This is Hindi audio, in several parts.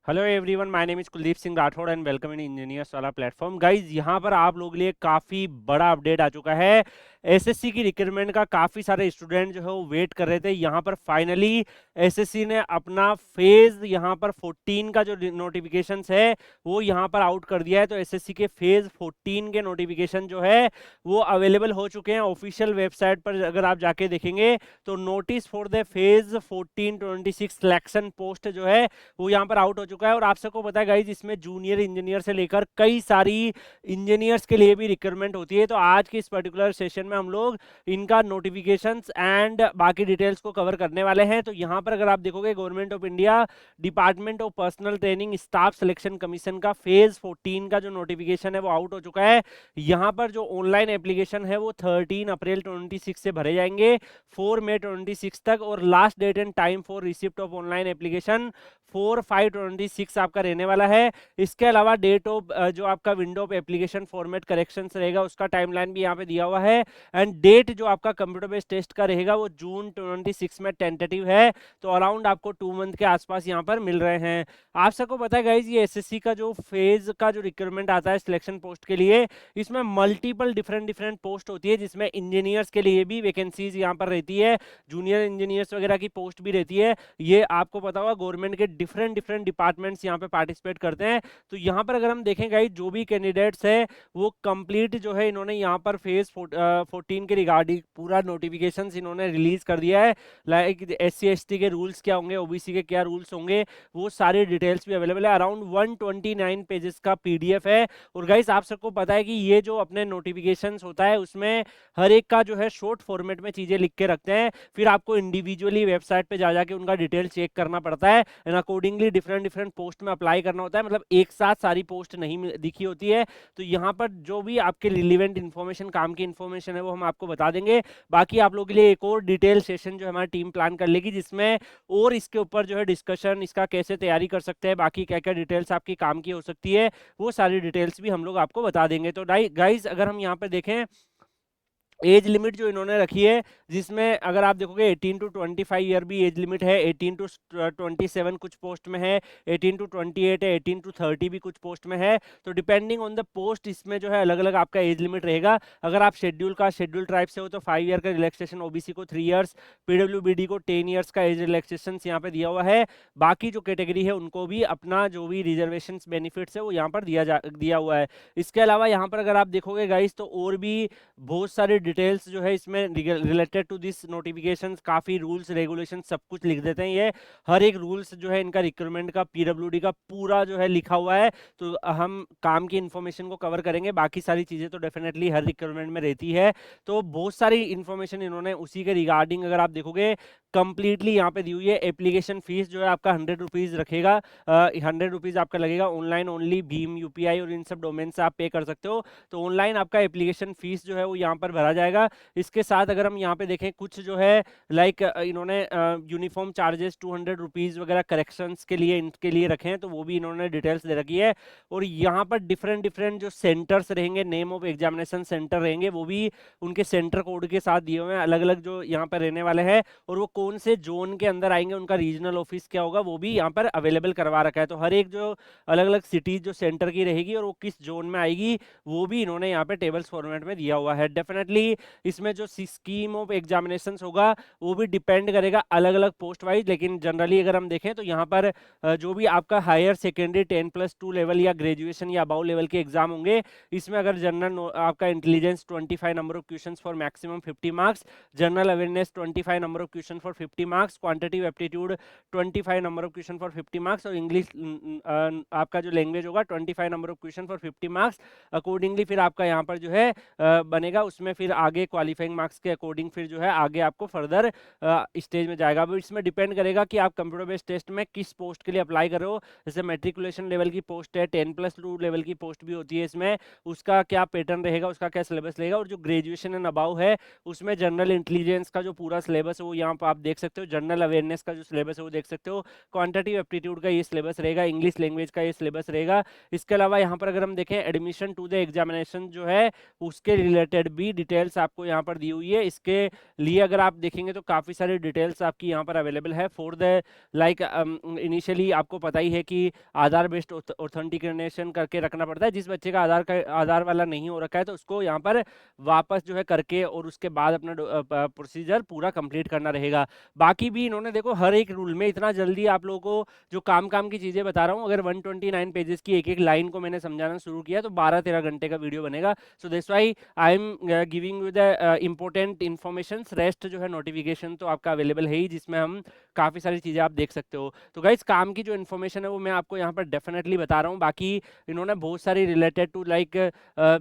Hello everyone, my name is Kuldeep Singh Rathore and welcome in engineers वाला प्लेटफॉर्म। गाइज, यहाँ पर आप लोग के लिए काफ़ी बड़ा अपडेट आ चुका है। एसएससी की रिक्रूटमेंट का काफ़ी सारे स्टूडेंट जो है वो वेट कर रहे थे। यहाँ पर फाइनली एसएससी ने अपना फेज़ यहाँ पर 14 का जो नोटिफिकेशंस है वो यहाँ पर आउट कर दिया है। तो एसएससी के फेज़ 14 के नोटिफिकेशन जो है वो अवेलेबल हो चुके हैं ऑफिशियल वेबसाइट पर। अगर आप जाके देखेंगे तो notice for the phase 14-26 selection post जो है वो यहाँ पर आउट हो चुका है। और आप सबको पता है गाइज, इसमें जूनियर इंजीनियर से लेकर कई सारी इंजीनियर्स के लिए भी रिक्रूटमेंट होती है। तो आज के इस पर्टिकुलर सेशन में हम लोग इनका नोटिफिकेशंस एंड बाकी डिटेल्स को कवर करने वाले हैं। तो यहाँ पर अगर आप देखोगे, government of India department of personal training staff selection commission का फेज 14 का जो नोटिफिकेशन है वो आउट हो चुका है। यहाँ पर जो ऑनलाइन एप्लीकेशन है वो 13 अप्रैल 26 से भरे जाएंगे 4 मई 26 तक। और last date and time for receipt of online application 4/5/26 आपका रहने वाला है। इसके अलावा डेट ऑफ जो आपका window of application format corrections रहेगा उसका टाइमलाइन भी यहाँ पे दिया हुआ है। एंड डेट जो आपका कंप्यूटर बेस्ड टेस्ट का रहेगा वो जून 26 में टेंटेटिव है। तो अराउंड आपको 2 मंथ के आसपास यहाँ पर मिल रहे हैं। आप सबको पता है गाइज, ये एसएससी का जो फेज का जो रिक्रूटमेंट आता है सिलेक्शन पोस्ट के लिए, इसमें मल्टीपल डिफरेंट डिफरेंट पोस्ट होती है, जिसमें इंजीनियर्स के लिए भी वैकेंसीज यहाँ पर रहती है, जूनियर इंजीनियर्स वगैरह की पोस्ट भी रहती है। ये आपको पता होगा, गवर्नमेंट के डिफरेंट डिफरेंट डिपार्टमेंट्स यहाँ पे पार्टिसिपेट करते हैं। तो यहाँ पर अगर हम देखें गाइस, जो भी कैंडिडेट्स है वो कंप्लीट जो है इन्होंने यहाँ पर फेज 14 के रिगार्डिंग पूरा नोटिफिकेशन इन्होंने रिलीज कर दिया है। लाइक SC ST के रूल्स क्या होंगे, ओबीसी के क्या रूल्स होंगे, वो सारी डिटेल्स भी अवेलेबल है। अराउंड 129 पेजेस का PDF है। और गाइस, आप सबको पता है कि ये जो अपने नोटिफिकेशन होता है उसमें हर एक का जो है शॉर्ट फॉर्मेट में चीजें लिख के रखते हैं, फिर आपको इंडिविजुअली वेबसाइट पे जा जाके उनका डिटेल चेक करना पड़ता है and accordingly different different post में अप्लाई करना होता है। मतलब एक साथ सारी पोस्ट नहीं दिखी होती है। तो यहाँ पर जो भी आपके रिलीवेंट इन्फॉर्मेशन, काम की इन्फॉर्मेशन है वो हम आपको बता देंगे। बाकी आप लोगों के लिए एक और डिटेल सेशन जो हमारी टीम प्लान कर लेगी, जिसमें और इसके ऊपर जो है डिस्कशन, इसका कैसे तैयारी कर सकते हैं, बाकी क्या क्या डिटेल्स आपकी काम की हो सकती है, वो सारी डिटेल्स भी हम लोग आपको बता देंगे। तो गाइज, अगर हम यहाँ पर देखें एज लिमिट जो इन्होंने रखी है, जिसमें अगर आप देखोगे 18 टू 25 ईयर भी एज लिमिट है, 18 टू 27 कुछ पोस्ट में है, 18 टू 28 है, 18 टू 30 भी कुछ पोस्ट में है। तो डिपेंडिंग ऑन द पोस्ट इसमें जो है अलग अलग आपका एज लिमिट रहेगा। अगर आप शेड्यूल ट्राइब से हो तो 5 ईयर का रिलैक्सेशन, ओबीसी को 3 ईयर्स, पीडब्ल्यूबीडी को 10 ईयर्स का एज रिलैक्सेशन यहाँ पे दिया हुआ है। बाकी जो कैटेगरी है उनको भी अपना जो भी रिजर्वेशन बेनिफिट्स है वो यहाँ पर दिया हुआ है। इसके अलावा यहाँ पर अगर आप देखोगे गाइस, तो और भी बहुत सारे डिटेल्स जो है इसमें रिलेटेड टू दिस नोटिफिकेशन, काफी रूल्स रेगुलेशन सब कुछ लिख देते हैं। ये हर एक रूल्स जो है इनका रिक्रूटमेंट का, पीडब्ल्यूडी का पूरा जो है लिखा हुआ है। तो हम काम की इन्फॉर्मेशन को कवर करेंगे, बाकी सारी चीजें तो डेफिनेटली हर रिक्रूटमेंट में रहती है। तो बहुत सारी इन्फॉर्मेशन इन्होंने उसी के रिगार्डिंग अगर आप देखोगे कंप्लीटली यहाँ पे दी हुई है। एप्लीकेशन फीस जो है आपका 100 रुपीज रखेगा, 100 रुपीज आपका लगेगा ऑनलाइन ओनली, भीम यूपीआई और इन सब डोमेन से आप पे कर सकते हो। तो ऑनलाइन आपका एप्लीकेशन फीस जो है वो यहाँ पर भरा जाएगा। इसके साथ अगर हम यहाँ पे देखें, कुछ जो है लाइक इन्होंने यूनिफॉर्म चार्जेस 200 रुपीज वगैरह करेक्शंस के लिए इनके लिए रखे हैं, तो वो भी इन्होंने डिटेल्स दे रखी है। और यहाँ पर डिफरेंट डिफरेंट जो सेंटर्स रहेंगे, नेम ऑफ एग्जामिनेशन सेंटर रहेंगे, वो भी उनके सेंटर कोड के साथ दिए हुए हैं, अलग अलग जो यहाँ पर रहने वाले हैं। और वो कौन से जोन के अंदर आएंगे, उनका रीजनल ऑफिस क्या होगा, वो भी यहाँ पर अवेलेबल करवा रखा है। तो हर एक जो अलग अलग सिटीज जो सेंटर की रहेगी और वो किस जोन में आएगी, वो भी इन्होंने यहाँ पे टेबल्स फॉर्मेट में दिया हुआ है। डेफिनेटली इसमें जो स्कीम ऑफ एग्जामिनेशन होगा वो भी डिपेंड करेगा अलग अलग पोस्ट वाइज, लेकिन जनरली अगर हम देखें तो यहाँ पर जो भी आपका हायर सेकेंडरी 10+2 लेवल या ग्रेजुएशन या अबाउ लेवल के एग्जाम होंगे, इसमें अगर जनरल आपका intelligence 25 number of question for maximum 50 marks, general awareness 25 number of question for 50 marks, quantitative aptitude 25 number of question for 50 marks, और इंग्लिश आपका जो लैंग्वेज होगा 25 number of question for 50 marks. Accordingly फिर आपका यहाँ पर जो है बनेगा, उसमें फिर आगे क्वालिफाइंग मार्क्स के अकॉर्डिंग फिर जो है आगे आपको फर्दर स्टेज में जाएगा। अब इसमें डिपेंड करेगा कि आप कंप्यूटर बेस्ड टेस्ट में किस पोस्ट के लिए अप्लाई कर रहे हो। जैसे मेट्रिकुलेशन लेवल की पोस्ट है, 10+2 लेवल की पोस्ट भी होती है, इसमें उसका क्या पैटर्न रहेगा, उसका क्या सिलेबस रहेगा। और जो ग्रेजुएशन एंड अबाउ है उसमें जनरल इंटेलिजेंस का जो पूरा सिलेबस है वो यहाँ पर आप देख सकते हो, जनरल अवेयरनेस का जो सिलेबस है वो देख सकते हो, क्वांटिटिव एप्टीट्यूड का ये सिलेबस रहेगा, इंग्लिश लैंग्वेज का ये सिलेबस रहेगा। इसके अलावा यहाँ पर अगर हम देखें एडमिशन टू द एग्जामिनेशन जो है उसके रिलेटेड भी डिटेल डिटेल्स आपको यहाँ पर दी हुई है। इसके लिए अगर आप देखेंगे तो काफ़ी सारी डिटेल्स आपकी यहाँ पर अवेलेबल है। फॉर द लाइक इनिशियली आपको पता ही है कि आधार बेस्ड ऑथेंटिकेशन करके रखना पड़ता है। जिस बच्चे का आधार वाला नहीं हो रखा है तो उसको यहाँ पर वापस जो है करके और उसके बाद अपना प्रोसीजर पूरा कंप्लीट करना रहेगा। बाकी भी इन्होंने देखो हर एक रूल में इतना जल्दी आप लोगों को जो काम की चीज़ें बता रहा हूँ, अगर 129 पेजेस की एक एक लाइन को मैंने समझाना शुरू किया तो 12-13 घंटे का वीडियो बनेगा। So that's why I am giving you the important information. Rest जो है नोटिफिकेशन तो आपका अवेलेबल है ही, जिसमें हम काफ़ी सारी चीज़ें आप देख सकते हो। तो गाइस काम की जो इन्फॉर्मेशन है वो मैं आपको यहाँ पर डेफिनेटली बता रहा हूँ। बाकी इन्होंने बहुत सारी रिलेटेड टू लाइक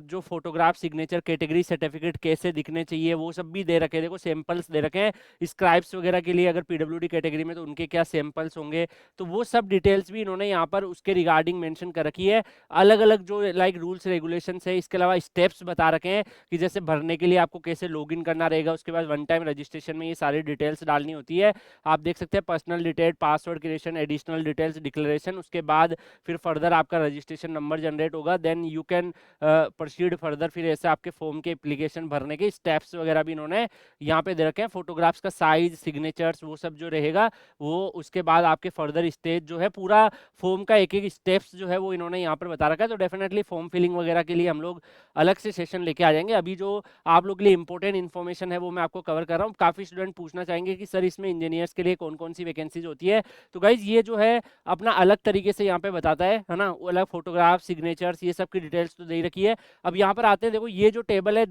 जो फोटोग्राफ सिग्नेचर कैटेगरी सर्टिफिकेट कैसे दिखने चाहिए वो सब भी दे रखे हैं। देखो सैंपल्स दे रखे हैं स्क्राइब्स वगैरह के लिए, अगर पीडब्ल्यूडी कैटेगरी में तो उनके क्या सैंपल्स होंगे, तो वो सब डिटेल्स भी इन्होंने यहाँ पर उसके रिगार्डिंग मेंशन कर रखी है। अलग अलग जो लाइक रूल्स रेगुलेशंस है, इसके अलावा स्टेप्स बता रखे हैं कि जैसे भरने के लिए आपको कैसे लॉगिन करना रहेगा, उसके बाद वन टाइम रजिस्ट्रेशन में ये सारी डिटेल्स डालनी होती है। आप देख सकते हैं personal detail, password creation, additional details, declaration, उसके बाद फिर फर्दर आपका रजिस्ट्रेशन नंबर जनरेट होगा, then you can proceed further. फिर ऐसे आपके फॉर्म के एप्लीकेशन भरने के स्टेप्स वगैरह भी इन्होंने यहाँ पे दे रखे हैं। फोटोग्राफ्स का साइज, सिग्नेचर्स, वो सब जो रहेगा वो उसके बाद आपके फर्दर स्टेज जो है पूरा फॉर्म का एक एक स्टेप्स जो है वो इन्होंने यहाँ पर बता रखा है। तो डेफिनेटली फॉर्म फिलिंग वगैरह के लिए हम लोग अलग से सेशन लेके आ जाएंगे। अभी जो आप लोग के लिए इंपॉर्टेंट इन्फॉर्मेशन है वो मैं आपको कवर कर रहा हूँ। काफी स्टूडेंट पूछना चाहेंगे कि सर इसमें इंजीनियर्स के लिए कौन कौन सी वैकेंसीज होती है। तो गाइज ये जो है अपना अलग तरीके से यहाँ पे बताता है ना, अलग फोटोग्राफ, सिग्नेचर्स, ये सब की डिटेल्स तो दे रखी है। अब यहाँ पर आते हैं, देखो ये जो टेबल है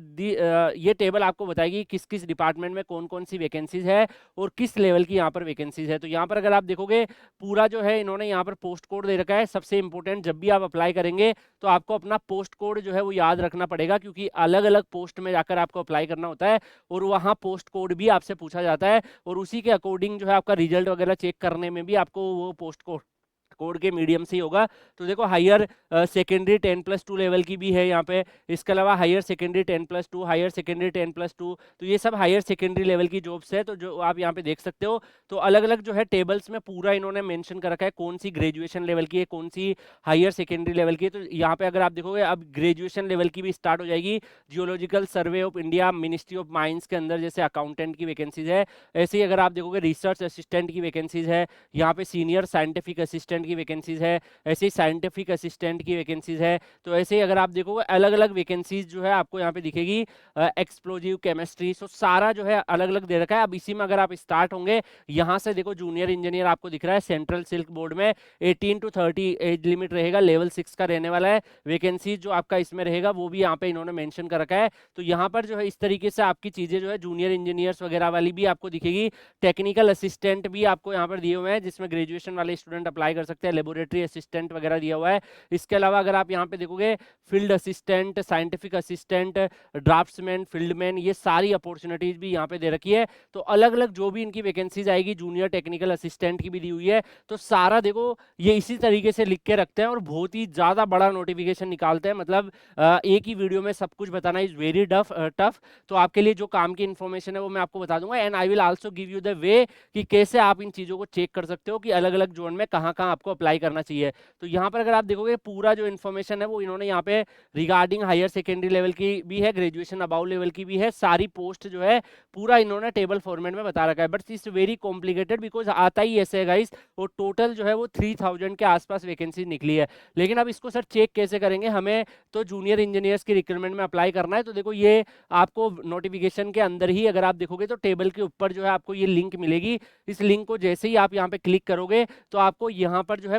ये टेबल आपको बताएगी किस किस डिपार्टमेंट में कौन कौन सी वैकेंसीज है और किस लेवल की यहाँ पर वैकेंसीज है। तो यहाँ पर अगर आप देखोगे पूरा जो है इन्होंने यहाँ पर पोस्ट कोड दे रखा है। सबसे इंपॉर्टेंट, जब भी आप अप्लाई करेंगे तो आपको अपना पोस्ट कोड जो है वो याद रखना पड़ेगा, क्योंकि अलग अलग पोस्ट में जाकर आपको अप्लाई करना होता है और वहाँ पोस्ट कोड भी आपसे पूछा जाता है और उसी के अकॉर्डिंग जो है आपका रिजल्ट वगैरह चेक करने में भी आपको वो पोस्ट कोड के मीडियम से ही होगा। तो देखो हायर सेकेंडरी 10+2 लेवल की भी है यहाँ पे, इसके अलावा हायर सेकेंडरी 10+2, हायर सेकेंडरी 10+2, तो ये सब हायर सेकेंडरी लेवल की जॉब्स है। तो जो आप यहाँ पे देख सकते हो, तो अलग अलग जो है टेबल्स में पूरा इन्होंने मेंशन कर रखा है कौन सी ग्रेजुएशन लेवल की है, कौन सी हायर सेकेंडरी लेवल की है। तो यहाँ पे अगर आप देखोगे अब ग्रेजुएशन लेवल की भी स्टार्ट हो जाएगी। Geological survey of India, ministry of mines के अंदर जैसे अकाउंटेंट की वैकेंसीज है, ऐसे ही अगर आप देखोगे रिसर्च असिस्टेंट की वैकेंसीज है, यहाँ पे सीनियर साइंटिफिक असिस्टेंट की वैकेंसीज है, ऐसे ही साइंटिफिक असिस्टेंट की वैकेंसीज है। तो ऐसे ही अगर आप देखोगे अलग अलग वैकेंसीज जो है आपको यहाँ पे दिखेगी। एक्सप्लोजिव केमिस्ट्री, सो सारा जो है अलग अलग दे रखा है। अब इसी में अगर आप स्टार्ट होंगे, यहाँ से देखो जूनियर इंजीनियर आपको दिख रहा है सेंट्रल सिल्क बोर्ड में 18 to 30 एज लिमिट रहेगा, लेवल 6 का रहने वाला है। वैकेंसी जो आपका इसमें रहेगा वो भी यहाँ पे इन्होंने मेंशन कर रखा है। तो यहाँ पर जो है इस तरीके से आपकी चीजें जो है जूनियर इंजीनियर्स वगैरह वाली भी आपको दिखेगी। टेक्निकल असिस्टेंट भी आपको यहाँ पर दिए हुए हैं, जिसमें ग्रेजुएशन वाले स्टूडेंट अप्लाई कर सकते हैं। लेबोरेटरी असिस्टेंट वगैरह दिया हुआ है। इसके अलावा अगर आप यहाँ पे देखोगे field assistant, scientific assistant, draughtsman, fieldman, ये सारी अपॉर्चुनिटीज भी यहाँ पे दे रखी है। तो अलग अलग जो भी इनकी वैकेंसीज आएगी, जूनियर टेक्निकल असिस्टेंट की भी दी हुई है। तो सारा देखो ये इसी तरीके से लिख के रखते हैं और बहुत ही ज्यादा बड़ा नोटिफिकेशन निकालते हैं। मतलब एक ही वीडियो में सब कुछ बताना इज वेरी टफ। तो आपके लिए जो काम की इंफॉर्मेशन है वो मैं आपको बता दूंगा, and I will also give you the way कि कैसे आप इन चीजों को चेक कर सकते हो कि अलग अलग जोन में कहाँ कहाँ आपको अप्लाई करना चाहिए। तो यहाँ पर अगर आप देखोगे पूरा जो इन्फॉर्मेशन है वो इन्होंने यहाँ पे रिगार्डिंग हायर सेकेंडरी लेवल की भी है, ग्रेजुएशन अबाउ लेवल की भी है, सारी पोस्ट जो है पूरा इन्होंने टेबल फॉर्मेट में बता रखा है। But it's very complicated because आता ही ऐसे है गाइस। और टोटल जो है वो 3000 के आसपास वैकेंसी निकली है। लेकिन अब इसको सर चेक कैसे करेंगे, हमें तो जूनियर इंजीनियर्स की रिक्रूटमेंट में अप्लाई करना है। तो देखो ये आपको नोटिफिकेशन के अंदर ही अगर आप देखोगे तो टेबल के ऊपर जो है आपको ये लिंक मिलेगी। इस लिंक को जैसे ही आप यहाँ पे क्लिक करोगे तो आपको यहाँ पर जो है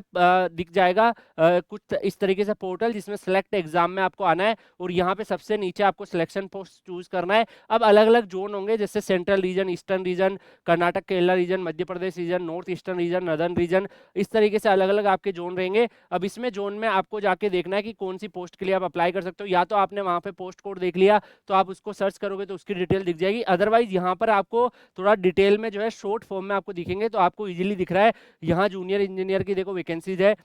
दिख जाएगा कुछ इस तरीके से पोर्टल, जिसमें सेलेक्ट एग्जाम में आपको आना है और यहाँ पे सबसे नीचे आपको सिलेक्शन पोस्ट चूज करना है। अब अलग अलग जोन होंगे, जैसे central region, eastern region, Karnataka Kerala region, Madhya Pradesh region, north eastern region, northern region, इस तरीके से अलग अलग आपके जोन रहेंगे। अब इसमें जोन में आपको जाके देखना है कि कौन सी पोस्ट के लिए आप अप्लाई कर सकते हो। या तो आपने वहां पे पोस्ट कोड देख लिया तो आप उसको सर्च करोगे तो उसकी डिटेल दिख जाएगी, अदरवाइज यहाँ पर आपको थोड़ा डिटेल में जो है शॉर्ट फॉर्म में आपको दिखेंगे। तो आपको इजीली दिख रहा है यहाँ जूनियर इंजीनियर की देखो वैकेंसीज है,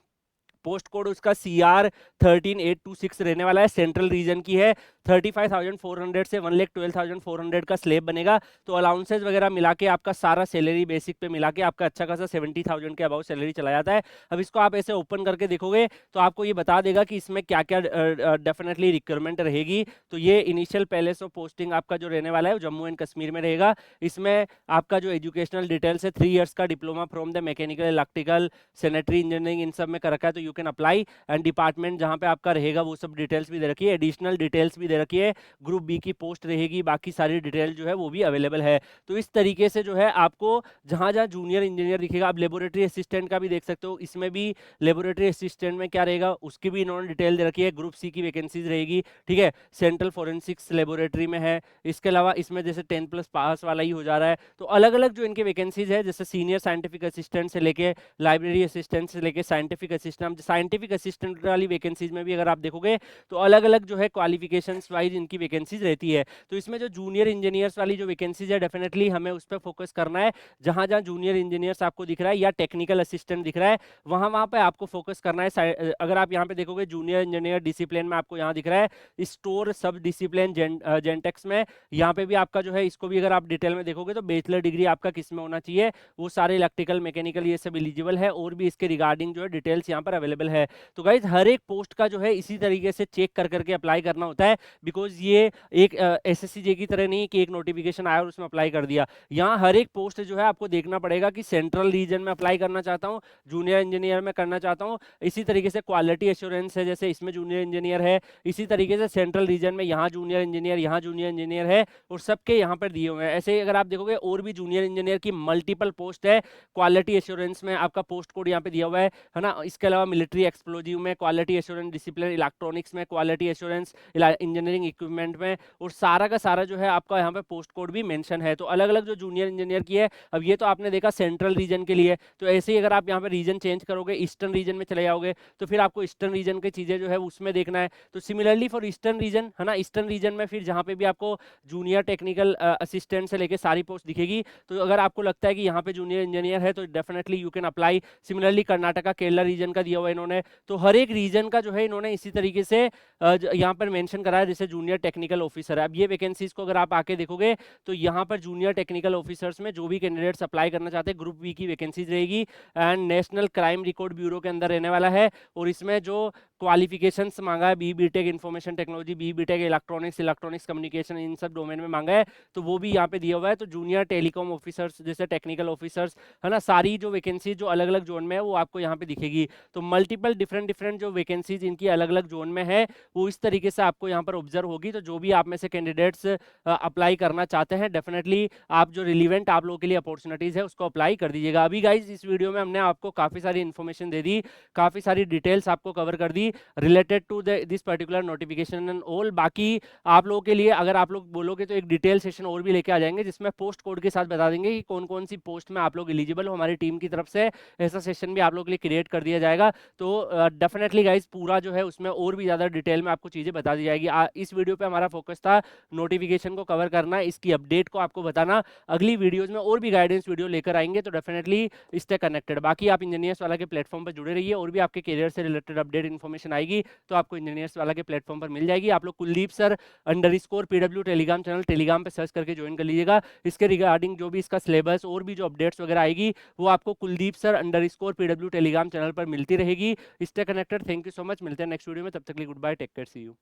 पोस्ट कोड उसका CR 13826 रहने वाला है, सेंट्रल रीजन की है। 35,400 से 1,12,400 का स्लेब बनेगा। तो अलाउंसेस वगैरह मिला के आपका सारा सैलरी बेसिक पे मिला के आपका अच्छा खासा 70,000 के अबाउ सैलरी चला जाता है। अब इसको आप ऐसे ओपन करके देखोगे तो आपको ये बता देगा कि इसमें क्या क्या डेफिनेटली रिक्वायरमेंट रहेगी। तो ये इनिशियल पैलेस ऑफ पोस्टिंग आपका जो रहने वाला है वो जम्मू एंड कश्मीर में रहेगा। इसमें आपका जो एजुकेशनल डिटेल्स है 3 इयर्स का diploma from the mechanical electrical sanitary engineering in सब में कर रखा है, तो you can apply. And department जहां पे आपका रहेगा वो सब डिटेल्स भी दे रखी है, एडिशनल डिटेल्स भी दे रखी है, ग्रुप बी की पोस्ट रहेगी, बाकी सारी डिटेल जो है वो भी अवेलेबल है। तो इस तरीके से जो है आपको जहां जहां जूनियर इंजीनियर दिखेगा, आप लेबोरेटरी असिस्टेंट का भी देख सकते हो, इसमें भी लेबोरेटरी असिस्टेंट में क्या रहेगा उसकी भी इन्होंने डिटेल दे रखी है, ग्रुप सी की वैकेंसीज रहेगी, ठीक है। सेंट्रल फोरेंसिक्स लेबोरेटरी में है। इसके अलावा इसमें जैसे 10+ पास वाला ही हो जा रहा है, तो अलग अलग जो इनके वैकेंसीज है, जैसे सीनियर साइंटिफिक असिस्टेंट से लेके लाइब्रेरी असिस्टेंट से लेके साइंटिफिक असिस्टेंट वाली वैकेंसीज में भी अगर आप देखोगे तो अलग अलग जो है क्वालिफिकेशंस वाइज इनकी वैकेंसीज रहती है। तो इसमें जो जूनियर इंजीनियर्स वाली जो वैकेंसीज है डेफिनेटली हमें उस पर फोकस करना है। जहां जहां जूनियर इंजीनियर्स आपको दिख रहा है या टेक्निकल असिस्टेंट दिख रहा है वहां वहां पे आपको फोकस करना है। अगर आप यहाँ पे देखोगे जूनियर इंजीनियर डिसिप्लिन में आपको यहाँ दिख रहा है स्टोर सब डिसिप्लिन जेंटेक्स में, यहाँ पे भी आपका जो है इसको भी अगर आप डिटेल में देखोगे तो बैचलर डिग्री आपका किस में होना चाहिए, वो सारे इलेक्ट्रिकल मैकेनिकल ये सब एलिजिबल है, और भी इसके रिगार्डिंग जो है डिटेल्स यहाँ पर अवेलेबल है। तो गाइज हर एक पोस्ट का जो है इसी तरीके से चेक कर करके अप्लाई करना होता है, बिकॉज ये एक एसएससीजे की तरह नहीं कि एक नोटिफिकेशन आया और उसमें अप्लाई कर दिया। यहाँ हर एक पोस्ट जो है आपको देखना पड़ेगा कि सेंट्रल रीजन में अप्लाई करना चाहता हूँ, जूनियर इंजीनियर में करना चाहता हूँ, इसी तरीके से क्वालिटी एश्योरेंस है, जैसे इसमें जूनियर इंजीनियर है, इसी तरीके से सेंट्रल रीजन में यहाँ जूनियर इंजीनियर, यहाँ जूनियर इंजीनियर है, और सबके यहाँ पर दिए हुए हैं। ऐसे ही अगर आप देखोगे और भी जूनियर इंजीनियर की मल्टीपल पोस्ट है, क्वालिटी एश्योरेंस में आपका पोस्ट कोड यहाँ पे दिया हुआ है ना। इसके अलावा मिलिट्री एक्सप्लोजिव में क्वालिटी एश्योरेंस डिसिप्लिन, इलेक्ट्रॉनिक्स में क्वालिटी एश्योरेंस, इंजीनियरिंग इक्विपमेंट में, और सारा का सारा जो है आपका यहाँ पे पोस्ट कोड भी मेंशन है। तो अलग अलग जो जूनियर इंजीनियर की है, अब ये तो आपने देखा सेंट्रल रीजन के लिए, तो ऐसे ही अगर आप यहाँ पे रीजन चेंज करोगे, ईस्टर्न रीजन में चले जाओगे, तो फिर आपको ईस्टर्न रीजन की चीजें जो है उसमें देखना है। तो सिमिलरली फॉर ईस्टर्न रीजन है ना, ईस्टर्न रीजन में फिर जहाँ पे भी आपको जूनियर टेक्निकल असिस्टेंट से लेके सारी पोस्ट दिखेगी, तो अगर आपको लगता है कि यहाँ पे जूनियर इंजीनियर है तो definitely you can apply. Similarly Karnataka Kerala region का दिया हुआ है इन्होंने, तो हर एक रीजन का जो है इन्होंने इसी तरीके से यहाँ पर मेंशन करा है, जैसे जूनियर टेक्निकल ऑफिसर है। अब ये वैकेंसीज को अगर आप आके देखोगे तो यहाँ पर जूनियर टेक्निकल ऑफिसर्स में जो भी कैंडिडेट्स अप्लाई करना चाहते हैं ग्रुप बी की वैकेंसीज रहेगी, and national crime record bureau के अंदर रहने वाला है। और इसमें जो क्वालिफिकेशंस मांगा है, BTech information technology, BTech electronics communication, इन सब डोमेन में मांगा है, तो वो भी यहाँ पे दिया हुआ है। तो जूनियर टेलीकॉम ऑफिसर्स जैसे टेक्निकल ऑफिसर्स है ना, सारी जो वैकेंसी जो अलग अलग जोन में है वो आपको यहाँ पे दिखेगी। तो मल्टीपल डिफरेंट जो वैकेंसीज इनकी अलग अलग जोन में है वो इस तरीके से आपको यहाँ पर ऑब्जर्व होगी। तो जो भी आप में से कैंडिडेट्स अप्लाई करना चाहते हैं डेफिनेटली आप जो रिलीवेंट आप लोगों के लिए अपॉर्चुनिटीज है उसको अप्लाई कर दीजिएगा। अभी गाइज इस वीडियो में हमने आपको काफी सारी इन्फॉर्मेशन दे दी, काफी सारी डिटेल्स आपको कवर कर दी related to this particular notification and all. बाकी आप लोगों के लिए अगर आप लोग बोलोगे तो एक डिटेल सेशन और भी लेके आ जाएंगे जिसमें पोस्ट कोड के साथ बता देंगे कि कौन कौन सी पोस्ट में आप लोग एलिजिबल हो, हमारी टीम की तरफ से ऐसा सेशन भी आप लोग के लिए क्रिएट कर दिया जाएगा। तो डेफिनेटली गाइज पूरा जो है उसमें और भी ज्यादा डिटेल में आपको चीजें बता दी जाएगी। इस वीडियो पे हमारा फोकस था नोटिफिकेशन को कवर करना, इसकी अपडेट को आपको बताना। अगली वीडियोज में और भी गाइडेंस वीडियो लेकर आएंगे, तो डेफिनेटली स्टे कनेक्टेड। बाकी आप इंजीनियर्स वाला के प्लेटफॉर्म पर जुड़े रहिए, और भी आपके करियर से रिलेटेड अपडेट इन्फॉर्मेशन आएगी तो आपको इंजीनियर्स वाला के प्लेटफॉर्म पर मिल जाएगी। आप लोग Kuldeep sir _PW Telegram channel Telegram पे सर्च करके ज्वाइन कर लीजिएगा। इसके रिगार्डिंग जो भी इसका सिलेबस और भी जो अपडेट्स वगैरह आएगी वो आपको Kuldeep sir _PW Telegram channel पर मिलती रहेगी। Stay connected, thank you so much, मिलते हैं नेक्स्ट वीडियो में, तब तक के लिए good bye, take care, see you.